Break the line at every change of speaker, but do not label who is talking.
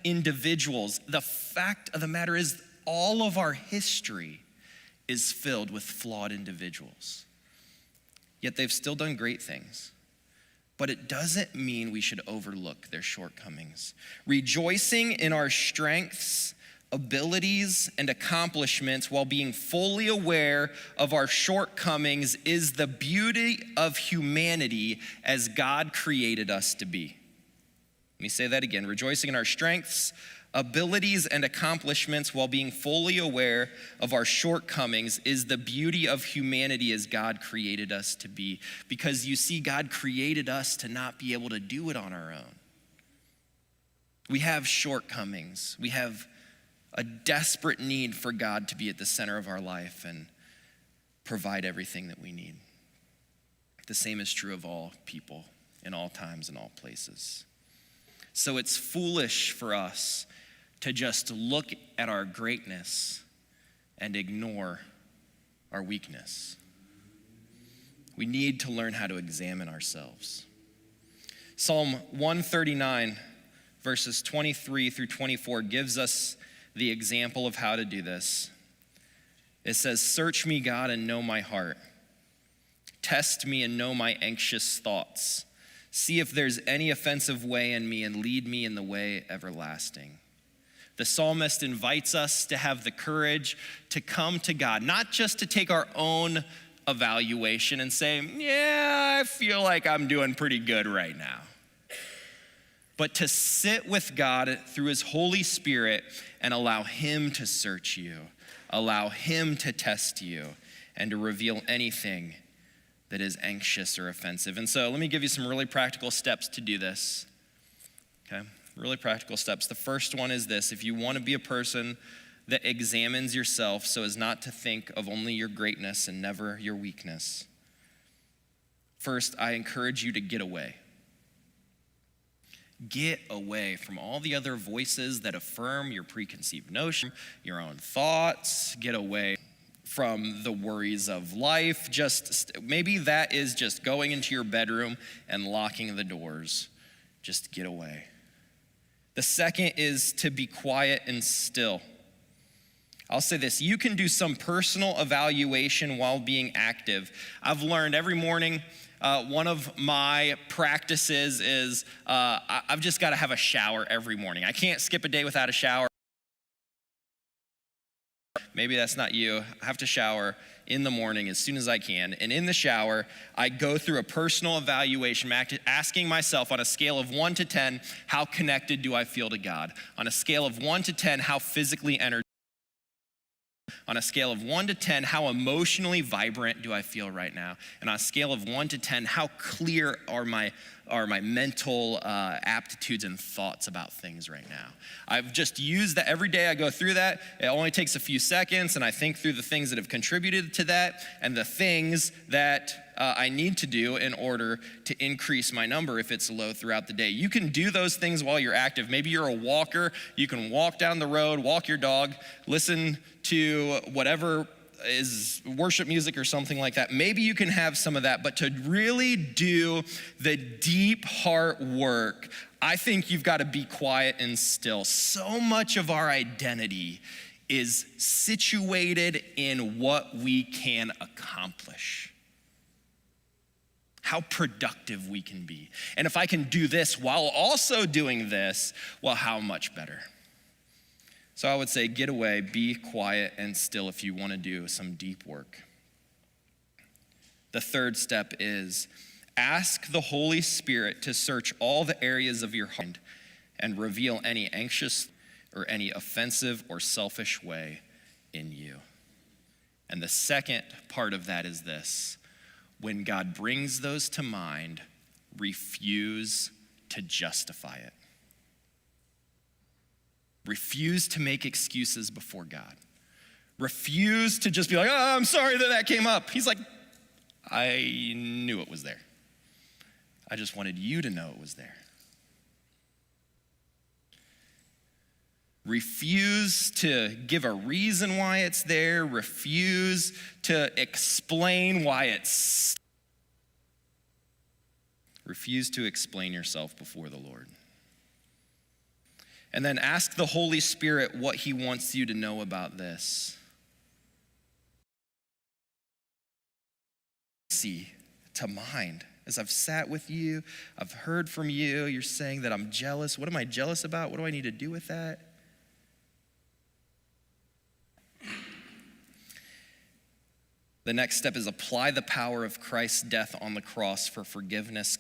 individuals. The fact of the matter is, all of our history is filled with flawed individuals. Yet they've still done great things. But it doesn't mean we should overlook their shortcomings. Rejoicing in our strengths, abilities, and accomplishments while being fully aware of our shortcomings is the beauty of humanity as God created us to be. Let me say that again. Rejoicing in our strengths, abilities, and accomplishments while being fully aware of our shortcomings is the beauty of humanity as God created us to be. Because you see, God created us to not be able to do it on our own. We have shortcomings. We have a desperate need for God to be at the center of our life and provide everything that we need. The same is true of all people in all times and all places. So it's foolish for us to just look at our greatness and ignore our weakness. We need to learn how to examine ourselves. Psalm 139, verses 23 through 24 gives us the example of how to do this. It says, "Search me, God, and know my heart. Test me and know my anxious thoughts. See if there's any offensive way in me and lead me in the way everlasting." The psalmist invites us to have the courage to come to God, not just to take our own evaluation and say, yeah, I feel like I'm doing pretty good right now. But to sit with God through his Holy Spirit and allow him to search you, allow him to test you, and to reveal anything that is anxious or offensive. And so let me give you some really practical steps to do this. Okay, really practical steps. The first one is this: if you want to be a person that examines yourself so as not to think of only your greatness and never your weakness, first, I encourage you to get away. Get away from all the other voices that affirm your preconceived notion, your own thoughts. Get away from the worries of life. Maybe that is just going into your bedroom and locking the doors. Just get away. The second is to be quiet and still. I'll say this: you can do some personal evaluation while being active. I've learned every morning, one of my practices is I've just got to have a shower every morning. I can't skip a day without a shower. Maybe that's not you. I have to shower in the morning as soon as I can. And in the shower, I go through a personal evaluation, asking myself on a scale of 1 to 10, how connected do I feel to God? On a scale of 1 to 10, how physically energetic? On a scale of 1 to 10, how emotionally vibrant do I feel right now? And on a scale of 1 to 10, how clear are my mental aptitudes and thoughts about things right now? I've just used that every day. I go through that. It only takes a few seconds, and I think through the things that have contributed to that and the things that I need to do in order to increase my number if it's low throughout the day. You can do those things while you're active. Maybe you're a walker. You can walk down the road, walk your dog, listen to whatever is worship music or something like that. Maybe you can have some of that, but to really do the deep heart work, I think you've got to be quiet and still. So much of our identity is situated in what we can accomplish, how productive we can be. And if I can do this while also doing this, well, how much better? So I would say get away, be quiet and still if you want to do some deep work. The third step is ask the Holy Spirit to search all the areas of your heart and reveal any anxious or any offensive or selfish way in you. And the second part of that is this: when God brings those to mind, refuse to justify it. Refuse to make excuses before God. Refuse to just be like, oh, I'm sorry that came up. He's like, I knew it was there. I just wanted you to know it was there. Refuse to give a reason why it's there. Refuse to explain why it's. Refuse to explain yourself before the Lord. And then ask the Holy Spirit what he wants you to know about this. See to mind. As I've sat with you, I've heard from you, you're saying that I'm jealous. What am I jealous about? What do I need to do with that? The next step is apply the power of Christ's death on the cross for forgiveness,